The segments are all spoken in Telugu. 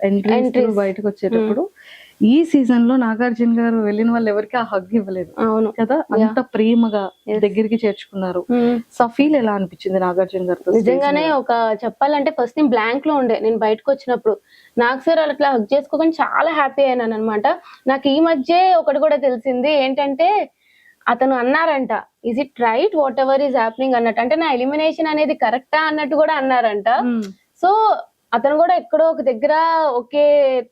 ఎంట్రీస్ బయటకు వచ్చేటప్పుడు ఈ సీజన్ లో నాగార్జున గారు వెళ్ళిన వాళ్ళు ఎవరికి ఆ హగ్ ఇవ్వలేదు. అవును కదా, అంత ప్రేమగా దగ్గరికి చేర్చుకున్నారు. సో ఫీల్ ఎలా అనిపించింది నాగార్జున గారితో? నిజంగానే ఒక చెప్పాలంటే ఫస్ట్ నేను బ్లాంక్ లో ఉండే, నేను బయటకు వచ్చినప్పుడు నాకు సార్ అట్లా హగ్ చేసుకోగానే చాలా హ్యాపీ అయినాను అనమాట. నాకు ఈ మధ్య ఒకటి కూడా తెలిసింది ఏంటంటే, అతను అన్నారంట, is it right what ever is happening అన్నట్టు, అంటే నా ఎలిమినేషన్ అనేది కరెక్టా అన్నట్టు కూడా అన్నారంట. సో అతను కూడా ఎక్కడో ఒక దగ్గర ఓకే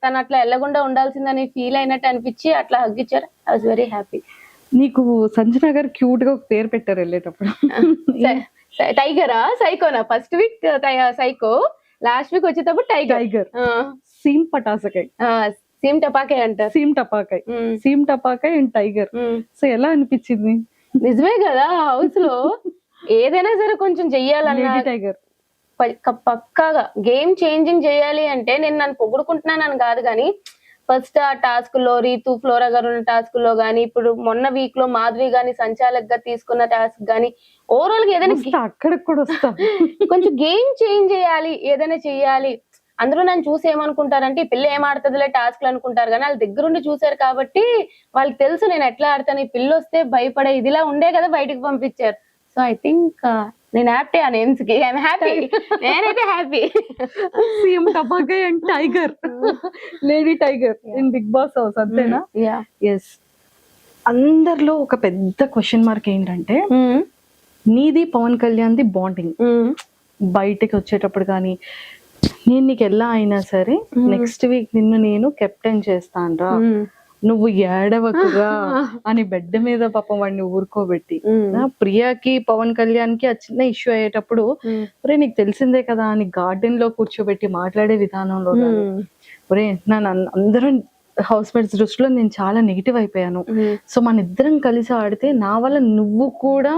తను అట్లా వెళ్ళకుండా ఉండాల్సిందని ఫీల్ అయినట్టు అనిపించి అట్లా హగ్ ఇచ్చారు. I was very happy. నీకు సంజన గారు క్యూట్ గా ఒక పేరు పెట్టారు వెళ్ళేటప్పుడు, టైగరా సైకోనా? First week psycho, last week వచ్చేటప్పుడు టైగర్. సీమ్ పటాసకాయ్, సీమ్ టపాకాయ్ అంటారు. సీమ్ టపాకాయ్ అండ్ టైగర్. సో ఎలా అనిపించింది? నిజమే కదా, హౌస్ లో ఏదైనా సరే కొంచెం చెయ్యాలన్నా టైగర్ పక్కాగా గేమ్ చేంజింగ్ చేయాలి అంటే, నేను నన్ను పొగుడుకుంటున్నానని కాదు కానీ ఫస్ట్ ఆ టాస్క్ లో రీతు ఫ్లోరా గారు ఉన్న టాస్క్ లో గానీ, ఇప్పుడు మొన్న వీక్ లో మాధవి గాని సంచాలక్ గా తీసుకున్న టాస్క్ గానీ, ఓవరాల్ గా ఏదైనా అక్కడికి కూడా వస్తా కొంచెం గేమ్ చేంజ్ చేయాలి, ఏదైనా చెయ్యాలి. అందరూ నన్ను చూసి ఏమనుకుంటారంటే ఈ పిల్ల ఏం ఆడుతుందిలే టాస్క్లు అనుకుంటారు, కానీ వాళ్ళ దగ్గరుండి చూసారు కాబట్టి వాళ్ళకి తెలుసు నేను ఎట్లా ఆడతాను. ఈ పిల్ల వస్తే భయపడే ఇదిలా ఉండే కదా బయటకు పంపించారు. సో ఐ థింక్ నేను హ్యాపీ ఆ నేమ్స్ కి, ఐఎమ్ హ్యాపీ. నేనైతే హ్యాపీ. సీఎం టపాకాయ్ and tiger, lady tiger in Bigg Boss house, అంతేనా? ఎస్. అందరిలో ఒక పెద్ద క్వశ్చన్ మార్క్ ఏంటంటే, నీది పవన్ కళ్యాణ్ ది బాండింగ్. బయటకి వచ్చేటప్పుడు కానీ నేను నీకు ఎలా అయినా సరే నెక్స్ట్ వీక్ నిన్ను నేను కెప్టెన్ చేస్తాను రా, నువ్వు ఏడవకుగా అని బెడ్ మీద పాపం వాడిని ఊరుకోబెట్టి, ప్రియాకి పవన్ కళ్యాణ్ కి ఆ చిన్న ఇష్యూ అయ్యేటప్పుడు ఒరే నీకు తెలిసిందే కదా అని గార్డెన్ లో కూర్చోబెట్టి మాట్లాడే విధానంలో ఒరే నన్ను అందరం హౌస్ మేట్స్ దృష్టిలో నేను చాలా నెగిటివ్ అయిపోయాను, సో మన ఇద్దరం కలిసి ఆడితే నా వల్ల నువ్వు కూడా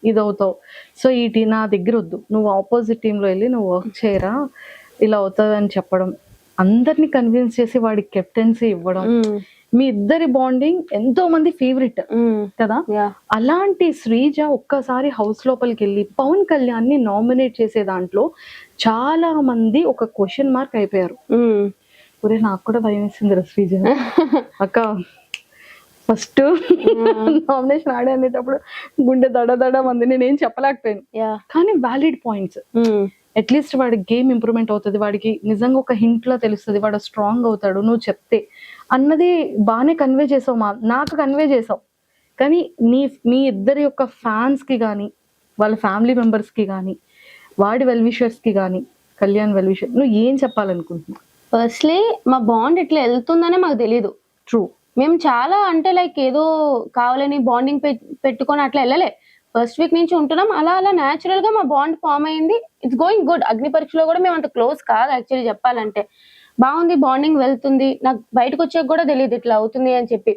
ఇదవుతావు, సో ఈ నా దగ్గర వద్దు, నువ్వు ఆపోజిట్ టీమ్ లో వెళ్ళి నువ్వు వర్క్ చేయరా, ఇలా అవుతుంది అని చెప్పడం, అందరినీ కన్విన్స్ చేసి వాడికి కెప్టెన్సీ ఇవ్వడం, మీ ఇద్దరి బాండింగ్ ఎంతో మంది ఫేవరెట్ కదా. అలాంటి శ్రీజ ఒక్కసారి హౌస్ లోపలికి వెళ్ళి పవన్ కళ్యాణ్ ని నామినేట్ చేసే దాంట్లో చాలా మంది ఒక క్వశ్చన్ మార్క్ అయిపోయారు. ఒరే నాకు కూడా భయం వేసింది శ్రీజ అక్క, ఫస్ట్ నామినేషన్ ఆడే అనేటప్పుడు గుండె దడ మంది, నేనేం చెప్పలేకపోయాను. కానీ వ్యాలిడ్ పాయింట్స్, అట్లీస్ట్ వాడి గేమ్ ఇంప్రూవ్మెంట్ అవుతుంది, వాడికి నిజంగా ఒక హింట్ లో తెలుస్తుంది, వాడు స్ట్రాంగ్ అవుతాడు నువ్వు చెప్తే అన్నది బాగానే కన్వే చేసావు, నాకు కన్వే చేసావు. కానీ మీ ఇద్దరి యొక్క ఫ్యాన్స్ కి కానీ వాళ్ళ ఫ్యామిలీ మెంబర్స్ కి కానీ వాడి వెల్ విషర్స్ కి కానీ కళ్యాణ్ వెల్ విషర్ నువ్వు ఏం చెప్పాలనుకుంటున్నావు? ఫస్ట్లీ మా బాండ్ ఇట్లా వెళ్తుందనే మాకు తెలీదు. ట్రూ, మేము చాలా అంటే లైక్ ఏదో కావాలని బాండింగ్ పెట్టుకొని అట్లా వెళ్ళలే. ఫస్ట్ వీక్ నుంచి ఉంటున్నాం, అలా అలా న్యాచురల్ గా మా బాండ్ ఫామ్ అయింది. It's going good. అగ్ని పరీక్షలో కూడా మేము అంత క్లోజ్ కాదు యాక్చువల్లీ చెప్పాలంటే, బాగుంది బాండింగ్ వెళ్తుంది. నాకు బయటకు వచ్చాక కూడా తెలియదు ఇట్లా అవుతుంది అని చెప్పి.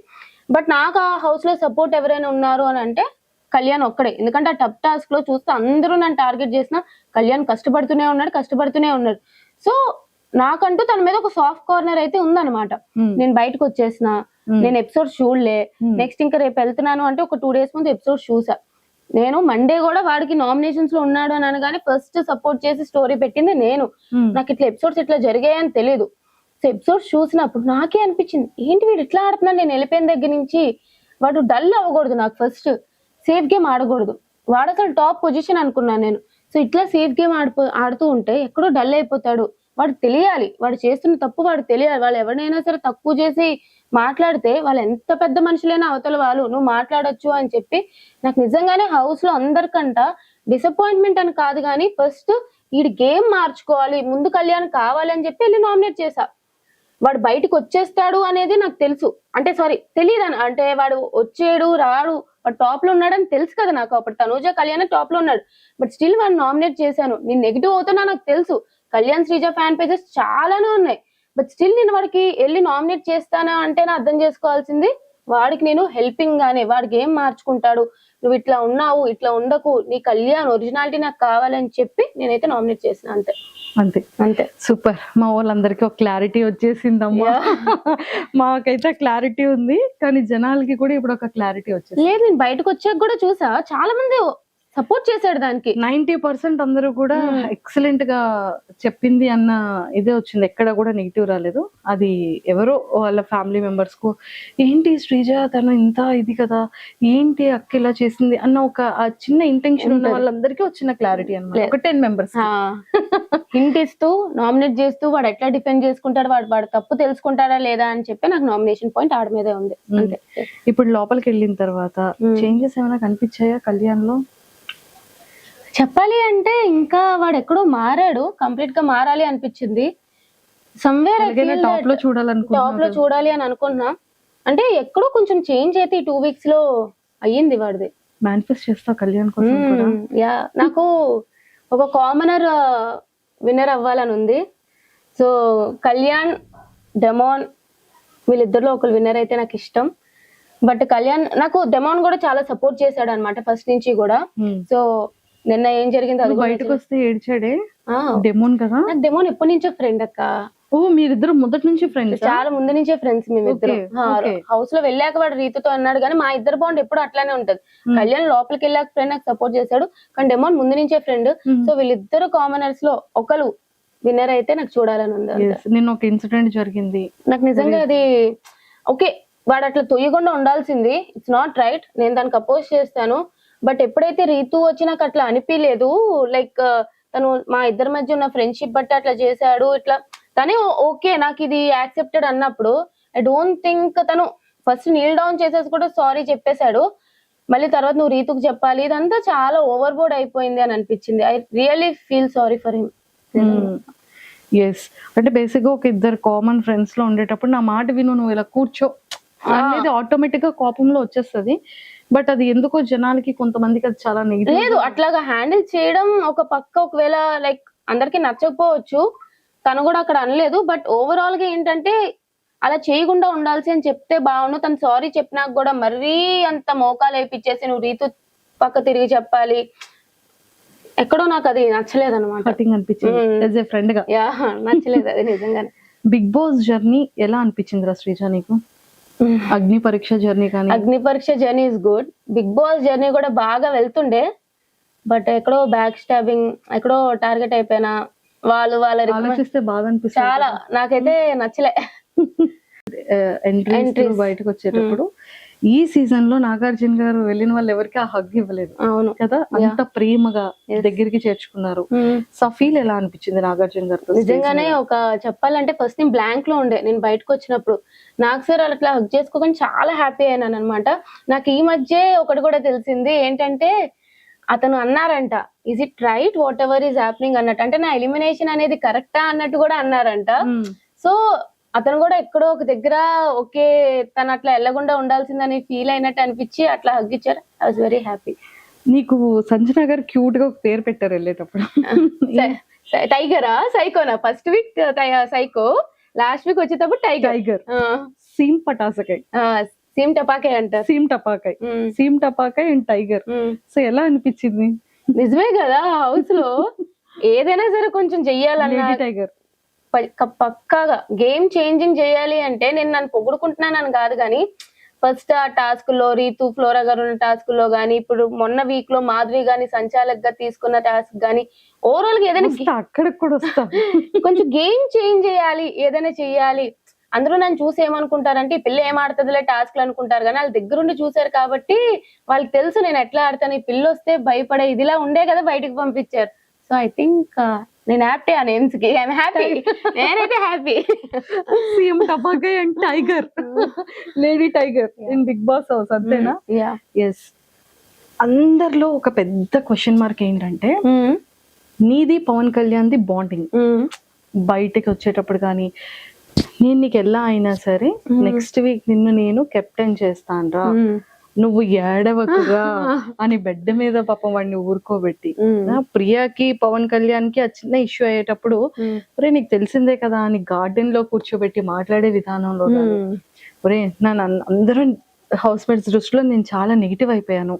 బట్ నాకు ఆ హౌస్ లో సపోర్ట్ ఎవరైనా ఉన్నారు అని అంటే కళ్యాణ్ ఒక్కడే. ఎందుకంటే ఆ టఫ్ టాస్క్ లో చూస్తే అందరూ నన్ను టార్గెట్ చేసిన కళ్యాణ్ కష్టపడుతూనే ఉన్నాడు. సో నాకంటూ తన మీద ఒక సాఫ్ట్ కార్నర్ అయితే ఉందన్నమాట. నేను బయటకు వచ్చేసిన, నేను ఎపిసోడ్ చూడలే, నెక్స్ట్ ఇంకా రేపు వెళ్తున్నాను అంటే ఒక 2 days ముందు ఎపిసోడ్ చూసా. నేను మండే కూడా వాడికి నామినేషన్స్ లో ఉన్నాడు అని అనగానే ఫస్ట్ సపోర్ట్ చేసి స్టోరీ పెట్టింది నేను. నాకు ఇట్లా ఎపిసోడ్స్ ఇట్లా జరిగాయని తెలియదు. సో ఎపిసోడ్స్ చూసినప్పుడు నాకే అనిపించింది, ఏంటి వీడు ఇట్లా ఆడుతున్నాడు. నేను వెళ్ళిపోయిన దగ్గర నుంచి వాడు డల్ అవ్వకూడదు, నాకు ఫస్ట్ సేఫ్ గేమ్ ఆడకూడదు. వాడు అసలు టాప్ పొజిషన్ అనుకున్నాను నేను. సో ఇట్లా సేఫ్ గేమ్ ఆడుతూ ఉంటే ఎక్కడో డల్ అయిపోతాడు. వాడు తెలియాలి, వాడు చేస్తున్న తప్పు వాడు తెలియాలి. వాళ్ళు ఎవరినైనా సరే తక్కువ చేసి మాట్లాడితే వాళ్ళు ఎంత పెద్ద మనుషులైనా అవతల వాళ్ళు నువ్వు మాట్లాడొచ్చు అని చెప్పి, నాకు నిజంగానే హౌస్ లో అందరికంట డిసప్పాయింట్మెంట్ అని కాదు కానీ ఫస్ట్ ఈ గేమ్ మార్చుకోవాలి, ముందు కళ్యాణ్ కావాలి అని చెప్పి వెళ్ళి నామినేట్ చేశా. వాడు బయటకు వచ్చేస్తాడు అనేది నాకు తెలుసు, అంటే సారీ తెలియదు అంటే వాడు వచ్చేడు రాడు, వాడు టాప్ లో ఉన్నాడని తెలుసు కదా నాకు. అప్పుడు తనూజ కళ్యాణ్ టాప్ లో ఉన్నాడు, బట్ స్టిల్ వాడు నామినేట్ చేశాను. నేను నెగిటివ్ అవుతున్నా నాకు తెలుసు. కళ్యాణ్ శ్రీజ ఫ్యాన్ పేజెస్ చాలానే ఉన్నాయి, బట్ స్టిల్ నేను వాడికి వెళ్ళి నామినేట్ చేస్తానా అంటే నా అర్థం చేసుకోవాల్సింది వాడికి నేను హెల్పింగ్ గానే, వాడికి ఏం మార్చుకుంటాడు, నువ్వు ఇట్లా ఉన్నావు ఇట్లా ఉండకు, నీ కళ్యాణ్ ఒరిజినాలిటీ నాకు కావాలని చెప్పి నేనైతే నామినేట్ చేసిన. అంతే అంతే అంతే. సూపర్. మా వాళ్ళందరికీ ఒక క్లారిటీ వచ్చేసిందమ్మా. మాకైతే క్లారిటీ ఉంది, కానీ జనాలకి కూడా ఇప్పుడు ఒక క్లారిటీ వచ్చేసింది. లేదు, నేను బయటకు వచ్చాక కూడా చూసా చాలా మంది సపోర్ట్ చేశాడు దానికి. 90% అందరూ కూడా ఎక్సలెంట్ గా చెప్పింది అన్న ఇదే వచ్చింది, ఎక్కడ కూడా నెగిటివ్ రాలేదు. అది ఎవరో వాళ్ళ ఫ్యామిలీ మెంబర్స్ కు ఏంటి శ్రీజ తను ఇంత ఇది కదా, ఏంటి అక్క ఇలా చేసింది అన్న ఒక ఆ చిన్న ఇంటెన్షన్ ఉన్న వాళ్ళందరికీ వచ్చిన క్లారిటీ అన్నమాట. ఒక 10 మెంబర్స్ హింట్ ఇస్తూ నామినేట్ చేస్తూ వాడు ఎట్లా డిఫెండ్ చేసుకుంటాడు, వాడు తప్పు తెలుసుకుంటాడా లేదా అని చెప్పి నాకు నామినేషన్ పాయింట్ ఆడ మీదే ఉంది అంతే. ఇప్పుడు లోపలికి వెళ్ళిన తర్వాత చేంజెస్ ఏమైనా కనిపించాయా కళ్యాణ్ లో? చెప్పాలి అంటే ఇంకా వాడు ఎక్కడో మారాడు, కంప్లీట్ గా మారాలి అనిపించింది. సమ్వేర్ టాప్ లో చూడాలి అని అనుకున్నా. అంటే ఎక్కడో కొంచెం చేంజ్ అయితే ఈ 2 weeks లో అయ్యింది వాడిది. మేనిఫెస్ట్ చేస్తా కళ్యాణ్ కోసం కూడా. యా, నాకు ఒక కామనర్ విన్నర్ అవ్వాలని ఉంది. సో కళ్యాణ్, డెమాన్ వీళ్ళిద్దరిలో ఒకరు విన్నర్ అయితే నాకు ఇష్టం. బట్ కళ్యాణ్, నాకు డెమాన్ కూడా చాలా సపోర్ట్ చేశాడు అనమాట ఫస్ట్ నుంచి కూడా. సో నిన్న ఏం జరిగింది అది బయటకు వస్తే ఏడ్చాడే డెమోన్ కదా. నాకు డెమోన్ ఎప్పటి నుంచో ఫ్రెండ్ అక్క. ఓ మీరిద్దరు మొదటి నుంచి ఫ్రెండ్స్? చాలా ముందు నుంచే ఫ్రెండ్స్ మేమిద్దరు. హౌస్ లో వెళ్ళాక వాడు రీతుతో అన్నాడు కానీ మా ఇద్దరు బాండ్ ఎప్పుడు అట్లానే ఉంటది. కళ్యాణ్ లోపలికి వెళ్ళాక ఫ్రెండ్ నాకు సపోర్ట్ చేశాడు, కానీ డెమోన్ ముందు నుంచే ఫ్రెండ్. సో వీళ్ళిద్దరు కామనర్స్ లో ఒకరు విన్నర్ అయితే నాకు చూడాలని ఉంది. నిన్న ఒక ఇన్సిడెంట్ జరిగింది, నాకు నిజంగా అది ఓకే, వాడు అట్లా తొయ్యకుండా ఉండాల్సింది. ఇట్స్ నాట్ రైట్, నేను దానికి అపోజ్ చేస్తాను. బట్ ఎప్పుడైతే రీతు వచ్చి నాకు అట్లా అనిపించలేదు, లైక్ తను మా ఇద్దరి మధ్య ఉన్న ఫ్రెండ్షిప్ బట్టి అట్లా చేశాడు, ఇట్లా తనే ఓకే నాకు ఇది యాక్సెప్టెడ్ అన్నప్పుడు ఐ డోంట్ థింక్ తను ఫస్ట్ నీల్ డౌన్ చేసేసి కూడా సారీ చెప్పేశాడు. మళ్ళీ తర్వాత నువ్వు రీతుకు చెప్పాలి, ఇదంతా చాలా ఓవర్ బోర్డ్ అయిపోయింది అని అనిపించింది. I really feel sorry for him. Yes, అంటే బేసిక్ గా ఒక ఇద్దరు కామన్ ఫ్రెండ్స్ లో ఉండేటప్పుడు నా మాట విను, నువ్వు ఇలా కూర్చో అనేది ఆటోమేటిక్ గా కోపంలో వచ్చేస్తుంది. బట్ అది ఎందుకో జనాలకి కొంతమందికి అది చాలా నెగిటివ్. లేదు, అట్లాగా హ్యాండిల్ చేయడం ఒక పక్క ఒకవేళ లైక్ అందరికి నచ్చకపోవచ్చు, తను కూడా అక్కడ అనలేదు. బట్ ఓవరాల్ గా ఏంటంటే అలా చేయకుండా ఉండాల్సి అని చెప్తే బాగుండు. తను సారీ చెప్పినాక కూడా మరీ అంత మోకాలు వేయించేసి నువ్వు రీతు పక్క తిరిగి చెప్పాలి, ఎక్కడో నాకు అది నచ్చలేదు అనమాట. అనిపించింది ఫ్రెండ్ గా, నచ్చలేదు అది నిజంగానే. బిగ్ బాస్ జర్నీ ఎలా అనిపించిందిరా శ్రీజ నీకు? అగ్ని పరీక్ష జర్నీ కానీ? Agni Pariksha journey is good. Bigg Boss journey కూడా బాగా వెళ్తుండే, బట్ ఎక్కడో బ్యాక్ స్టాబింగ్, ఎక్కడో టార్గెట్ అయిపోయినా. వాళ్ళు ఆలోచిస్తే బాగా అనిపిస్తుంది. చాలా నాకైతే నచ్చలే. ఎంట్రీ బయటకు వచ్చేటప్పుడు ఈ సీజన్ లో నాగార్జున గారు వెళ్ళిన వాళ్ళు ఎవరికి ఆ హగ్ ఇవ్వలేదు. అవును కదా, అంత ప్రేమగా దగ్గరికి చేర్చుకున్నారు. సో ఫీల్ ఎలా అనిపించింది నాగార్జున గారు? నిజంగానే ఒక చెప్పాలంటే ఫస్ట్ నేను బ్లాంక్ లో ఉండే, నేను బయటకు వచ్చినప్పుడు నాకు సార్ అట్లా హగ్ చేసుకోకుండా చాలా హ్యాపీ అయినాను అనమాట. నాకు ఈ మధ్య ఒకటి కూడా తెలిసింది ఏంటంటే, అతను అన్నారంట is it right what ever is happening అన్నట్టు, అంటే నా ఎలిమినేషన్ అనేది కరెక్టా అన్నట్టు కూడా అన్నారంట. సో అతను కూడా ఎక్కడో ఒక దగ్గర ఓకే తను అట్లా వెళ్ళకుండా ఉండాల్సిందని ఫీల్ అయినట్టు అనిపించి అట్లా హగ్ ఇచ్చారు. I was very happy. నీకు సంజన గారు క్యూట్ గా ఒక పేరు పెట్టారు వెళ్ళేటప్పుడు, టైగరా సైకోనా? First week psycho, last week వచ్చేటప్పుడు టైగర్. సీమ్ పటాసకాయ్, సీమ్ టపాకాయ్ అంటారు. సీమ్ టపాకాయ్ అండ్ టైగర్. సో ఎలా అనిపించింది? నిజమే కదా, హౌస్ లో ఏదైనా సరే కొంచెం చెయ్యాలన్నా టైగర్ పక్కాగా గేమ్ చేంజింగ్ చేయాలి అంటే, నేను నన్ను పొగుడుకుంటున్నానని కాదు కానీ ఫస్ట్ ఆ టాస్క్ లో రీతు ఫ్లోరా గారు ఉన్న టాస్క్ లో గానీ, ఇప్పుడు మొన్న వీక్ లో మాధవి గాని సంచాలక్ గా తీసుకున్న టాస్క్ గానీ, ఓవరాల్ గా ఏదైనా అక్కడికి కూడా వస్తా కొంచెం గేమ్ చేంజ్ చేయాలి, ఏదైనా చెయ్యాలి. అందరూ నన్ను చూసి ఏమనుకుంటారంటే ఈ పిల్ల ఏం ఆడుతుందిలే టాస్క్లు అనుకుంటారు, కానీ వాళ్ళ దగ్గరుండి చూసారు కాబట్టి వాళ్ళకి తెలుసు నేను ఎట్లా ఆడతాను. ఈ పిల్ల వస్తే భయపడే ఇదిలా ఉండే కదా బయటకు పంపించారు. సో ఐ థింక్ నేను హ్యాపీ ఆ నేమ్స్ కి, ఐఎమ్ హ్యాపీ. నేనైతే హ్యాపీ. సీఎం టపాకాయ్ and tiger, lady tiger in Bigg Boss house, అంతేనా? ఎస్. అందరిలో ఒక పెద్ద క్వశ్చన్ మార్క్ ఏంటంటే, నీది పవన్ కళ్యాణ్ ది బాండింగ్. బయటకి వచ్చేటప్పుడు కానీ నేను నీకు ఎలా అయినా సరే నెక్స్ట్ వీక్ నిన్ను నేను కెప్టెన్ చేస్తాను రా, నువ్వు ఏడవకుగా అని బెడ్ మీద పాపం వాడిని ఊరుకోబెట్టి, ప్రియాకి పవన్ కళ్యాణ్ కి ఆ చిన్న ఇష్యూ అయ్యేటప్పుడు ఒరే నీకు తెలిసిందే కదా అని గార్డెన్ లో కూర్చోబెట్టి మాట్లాడే విధానంలో, ఒరే నన్ను అందరూ హౌస్ మేట్స్ దృష్టిలో నేను చాలా నెగిటివ్ అయిపోయాను,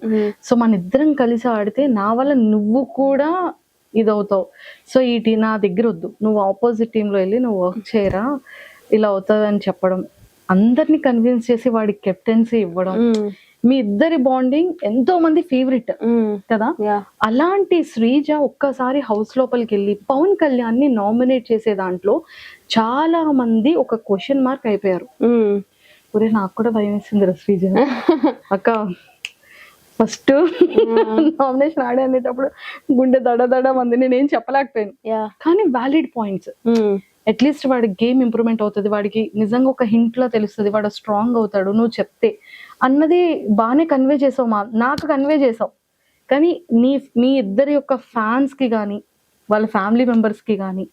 సో మన ఇద్దరం కలిసి ఆడితే నా వల్ల నువ్వు కూడా ఇదవుతావు, సో ఈ నా దగ్గర వద్దు, నువ్వు ఆపోజిట్ టీమ్ లో వెళ్ళి నువ్వు వర్క్ చేయరా, ఇలా అవుతుంది అని చెప్పడం, అందరినీ కన్విన్స్ చేసి వాడికి కెప్టెన్సీ ఇవ్వడం, మీ ఇద్దరి బాండింగ్ ఎంతో మంది ఫేవరెట్ కదా. అలాంటి శ్రీజ ఒక్కసారి హౌస్ లోపలికి వెళ్ళి పవన్ కళ్యాణ్ ని నామినేట్ చేసే దాంట్లో చాలా మంది ఒక క్వశ్చన్ మార్క్ అయిపోయారు. ఒరే నాకు కూడా భయం వేసింది శ్రీజ అక్క. ఫస్ట్ నామినేషన్ ఆడే అనేటప్పుడు గుండె దడ మంది, నేనేం చెప్పలేకపోయాను. కానీ వ్యాలిడ్ పాయింట్స్, అట్లీస్ట్ వాడి గేమ్ ఇంప్రూవ్మెంట్ అవుతుంది, వాడికి నిజంగా ఒక హింట్ లో తెలుస్తుంది, వాడు స్ట్రాంగ్ అవుతాడు నువ్వు చెప్తే అన్నది బాగానే కన్వే చేసావు, నాకు కన్వే చేసావు. కానీ మీ ఇద్దరి యొక్క ఫ్యాన్స్ కి కానీ వాళ్ళ ఫ్యామిలీ మెంబర్స్ కి కానీ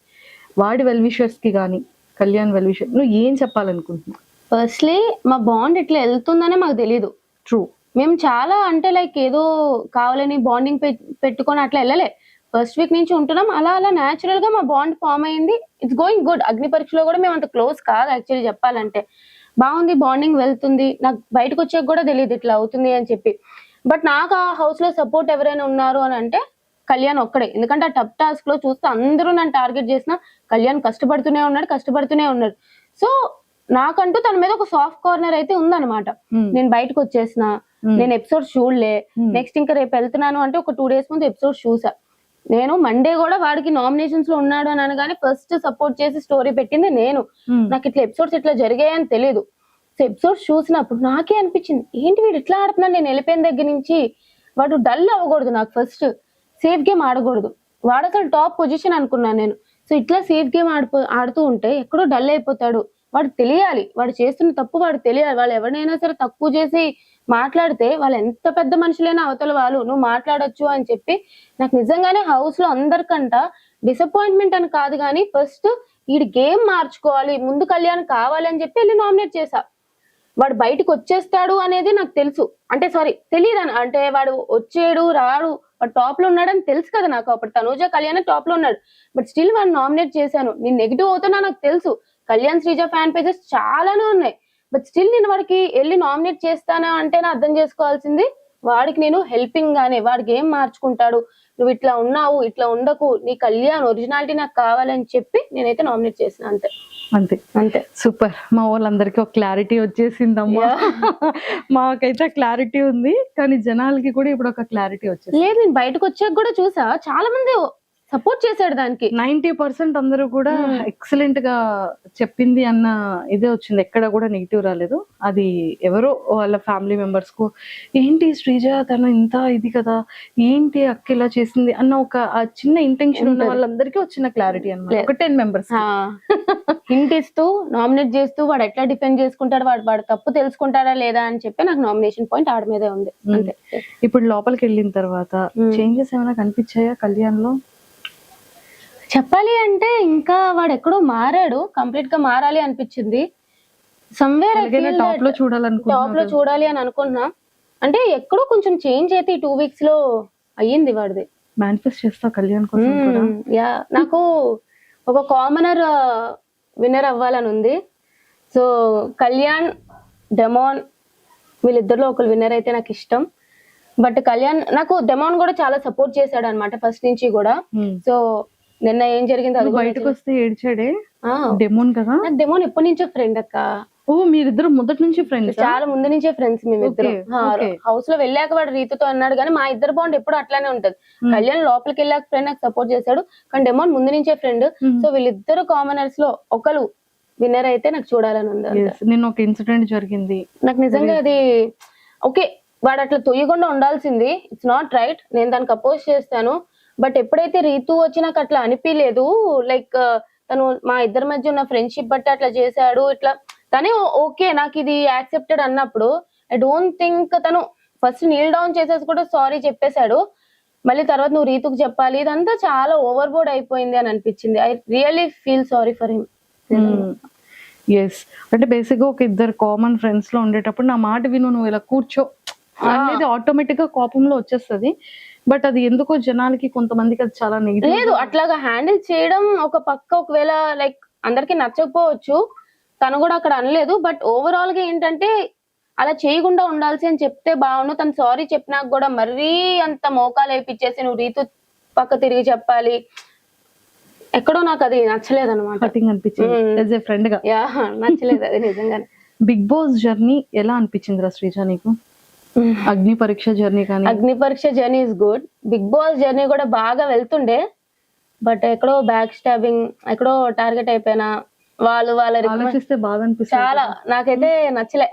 వాడి వెల్ విషర్స్ కి కానీ కళ్యాణ్ వెల్ విషర్ నువ్వు ఏం చెప్పాలనుకుంటున్నావు? ఫస్ట్లీ మా బాండ్ ఇట్లా వెళ్తుందనే మాకు తెలీదు. ట్రూ. మేము చాలా అంటే లైక్ ఏదో కావాలని బాండింగ్ పెట్టుకొని అట్లా వెళ్ళలే. ఫస్ట్ వీక్ నుంచి ఉంటున్నాం, అలా న్యాచురల్ గా మా బాండ్ ఫామ్ అయింది. It's going good. అగ్ని పరీక్షలో కూడా మేము అంత క్లోజ్ కాదు యాక్చువల్లీ చెప్పాలంటే. బాగుంది, బాండింగ్ వెళ్తుంది. నాకు బయటకు వచ్చాక కూడా తెలియదు ఇట్లా అవుతుంది అని చెప్పి. బట్ నాకు ఆ హౌస్ లో సపోర్ట్ ఎవరైనా ఉన్నారు అని అంటే కళ్యాణ్ ఒక్కడే. ఎందుకంటే ఆ టఫ్ టాస్క్ లో చూస్తే అందరూ నన్ను టార్గెట్ చేసిన కళ్యాణ్ కష్టపడుతూనే ఉన్నాడు. సో నాకంటూ తన మీద ఒక సాఫ్ట్ కార్నర్ అయితే ఉందన్నమాట. నేను బయటకు వచ్చేసిన, నేను ఎపిసోడ్ చూడలే. నెక్స్ట్ ఇంకా రేపు వెళ్తున్నాను అంటే ఒక 2 days ముందు ఎపిసోడ్ చూసా. నేను మండే కూడా వాడికి నామినేషన్స్ లో ఉన్నాడు అని అనగానే ఫస్ట్ సపోర్ట్ చేసి స్టోరీ పెట్టింది నేను. నాకు ఇట్లా ఎపిసోడ్స్ ఇట్లా జరిగాయని తెలియదు. సో ఎపిసోడ్స్ చూసినప్పుడు నాకే అనిపించింది, ఏంటి వీడు ఇట్లా ఆడుతున్నాడు. నేను వెళ్ళిపోయిన దగ్గర నుంచి వాడు డల్ అవ్వకూడదు, నాకు ఫస్ట్ సేఫ్ గేమ్ ఆడకూడదు. వాడు అసలు టాప్ పొజిషన్ అనుకున్నాను నేను. సో ఇట్లా సేఫ్ గేమ్ ఆడుతూ ఉంటే ఎక్కడో డల్ అయిపోతాడు. వాడు తెలియాలి, వాడు చేస్తున్న తప్పు వాడు తెలియాలి. వాళ్ళు ఎవరినైనా సరే తక్కువ చేసి మాట్లాడితే వాళ్ళు ఎంత పెద్ద మనుషులైనా అవతల వాళ్ళు నువ్వు మాట్లాడొచ్చు అని చెప్పి నాకు నిజంగానే హౌస్ లో అందరికంట డిసప్పాయింట్మెంట్ అని కాదు, కానీ ఫస్ట్ వీడి గేమ్ మార్చుకోవాలి, ముందు కళ్యాణ్ కావాలి అని చెప్పి వెళ్ళి నామినేట్ చేశా. వాడు బయటకు వచ్చేస్తాడు అనేది నాకు తెలుసు, అంటే సారీ తెలియదు అంటే వాడు వచ్చేడు రాడు, వాడు టాప్ లో ఉన్నాడని తెలుసు కదా నాకు. అప్పుడు తనూజ కళ్యాణ్ టాప్ లో ఉన్నాడు, బట్ స్టిల్ వాడు నామినేట్ చేశాను. నేను నెగిటివ్ అవుతున్నా నాకు తెలుసు. కళ్యాణ్ శ్రీజ ఫ్యాన్ పేజెస్ చాలానే ఉన్నాయి, బట్ స్టిల్ నేను వాడికి వెళ్ళి నామినేట్ చేస్తానా అంటే నా అర్థం చేసుకోవాల్సింది వాడికి నేను హెల్పింగ్ గానే, వాడి గేమ్ మార్చుకుంటాడు, నువ్వు ఇట్లా ఉన్నావు ఇట్లా ఉండకు, నీ కళ్యాణ్ ఒరిజినాలిటీ నాకు కావాలని చెప్పి నేనైతే నామినేట్ చేసిన. అంతే. సూపర్. మా వాళ్ళందరికీ ఒక క్లారిటీ వచ్చేసిందమ్మా. మాకైతే క్లారిటీ ఉంది, కానీ జనాలకి కూడా ఇప్పుడు ఒక క్లారిటీ వచ్చేసి లేదు. నేను బయటకు వచ్చాక కూడా చూసా చాలా మంది సపోర్ట్ చేశాడు దానికి. 90% అందరూ కూడా ఎక్సలెంట్ గా చెప్పింది అన్న ఇదే వచ్చింది, ఎక్కడ కూడా నెగిటివ్ రాలేదు. అది ఎవరో వాళ్ళ ఫ్యామిలీ మెంబర్స్ కు ఏంటి శ్రీజ తను ఇంత ఇది కదా, ఏంటి అక్క ఇలా చేసింది అన్న ఒక చిన్న ఇంటెన్షన్ ఉన్న వాళ్ళందరికీ వచ్చిన క్లారిటీ అన్నమాట. ఒక 10 members హింట్ ఇస్తూ నామినేట్ చేస్తూ వాడు ఎట్లా డిఫెండ్ చేసుకుంటాడు, వాడు తప్పు తెలుసుకుంటాడా లేదా అని చెప్పి నాకు నామినేషన్ పాయింట్ ఆడ మీదే ఉంది. అంతే. ఇప్పుడు లోపలికి వెళ్ళిన తర్వాత చేంజెస్ ఏమైనా కనిపించాయా కళ్యాణ్ లో? చెప్పాలి అంటే ఇంకా వాడు ఎక్కడో మారాడు, కంప్లీట్ గా మారాలి అనిపించింది. సమ్వేర్ టాప్ లో చూడాలి అని అనుకున్నా. అంటే ఎక్కడో కొంచెం చేంజ్ అయితే ఈ 2 weeks లో అయ్యింది వాడిది. మేనిఫెస్ట్ చేస్తా కళ్యాణ్ కోసం కూడా. నాకు ఒక కామనర్ విన్నర్ అవ్వాలని ఉంది. సో కళ్యాణ్, డెమాన్ వీళ్ళిద్దరిలో ఒకరు విన్నర్ అయితే నాకు ఇష్టం. బట్ కళ్యాణ్ నాకు డెమాన్ కూడా చాలా సపోర్ట్ చేశాడు అనమాట ఫస్ట్ నుంచి కూడా. సో నిన్న ఏం జరిగింది అది బయటకు వస్తే ఏడ్చాడే డెమోన్ కదా. నాకు డెమోన్ ఎప్పటి నుంచో ఫ్రెండ్ అక్క. ఓ మీరిద్దరు మొదటి నుంచి ఫ్రెండ్స్? చాలా ముందు నుంచే ఫ్రెండ్స్ మేమిద్దరు. హౌస్ లో వెళ్ళాక వాడు రీతుతో అన్నాడు, కానీ మా ఇద్దరు బాండ్ ఎప్పుడు అట్లానే ఉంటది. కళ్యాణ్ లోపలికి వెళ్ళాక ఫ్రెండ్ నాకు సపోర్ట్ చేశాడు, కానీ డెమోన్ ముందు నుంచే ఫ్రెండ్. సో వీళ్ళిద్దరు కామనర్స్ లో ఒకరు విన్నర్ అయితే నాకు చూడాలని ఉంది. నిన్న ఒక ఇన్సిడెంట్ జరిగింది, నాకు నిజంగా అది ఓకే వాడు అట్లా తొయ్యకుండా ఉండాల్సింది. ఇట్స్ నాట్ రైట్, నేను దానికి అపోజ్ చేస్తాను. బట్ ఎప్పుడైతే రీతు వచ్చి నాకు అట్లా అనిపించలేదు, లైక్ తను మా ఇద్దరి మధ్య ఉన్న ఫ్రెండ్షిప్ బట్టి అట్లా చేశాడు ఇట్లా, తనే ఓకే నాకు ఇది యాక్సెప్టెడ్ అన్నప్పుడు ఐ డోంట్ థింక్ తను ఫస్ట్ నీల్ డౌన్ చేసేసి కూడా సారీ చెప్పేశాడు. మళ్ళీ తర్వాత నువ్వు రీతుకు చెప్పాలి, ఇదంతా చాలా ఓవర్ బోర్డ్ అయిపోయింది అని అనిపించింది. I really feel sorry for him. Yes, అంటే బేసిక్ గా ఒక ఇద్దరు కామన్ ఫ్రెండ్స్ లో ఉండేటప్పుడు నా మాట విను, నువ్వు ఇలా కూర్చో అనేది ఆటోమేటిక్ గా కోపంలో వచ్చేస్తుంది. బట్ అది ఎందుకో జనాలకి కొంతమందికి అది చాలా నెగిటివ్. లేదు, అట్లాగా హ్యాండిల్ చేయడం ఒక పక్క ఒకవేళ లైక్ అందరికి నచ్చకపోవచ్చు, తను కూడా అక్కడ అనలేదు. బట్ ఓవరాల్ గా ఏంటంటే అలా చేయకుండా ఉండాల్సి అని చెప్తే బాగుండు. తను సారీ చెప్పినాక కూడా మరీ అంత మోకాలు వేయించేసి నువ్వు రీతు పక్క తిరిగి చెప్పాలి, ఎక్కడో నాకు అది నచ్చలేదు అనమాట. ఫ్రెండ్ గా నచ్చలేదు అది నిజంగానే. బిగ్ బాస్ జర్నీ ఎలా అనిపించింది రా శ్రీజ నీకు? అగ్ని పరీక్ష జర్నీ కానీ Agni Pariksha journey is good. Bigg Boss journey కూడా బాగా వెళ్తుండే, బట్ ఎక్కడో బ్యాక్ స్టాబింగ్, ఎక్కడో టార్గెట్ అయిపోయినా, వాళ్ళు వాళ్ళ ఆలోచిస్తే బాధ అనిపిస్తుంది. చాలా నాకైతే నచ్చలే.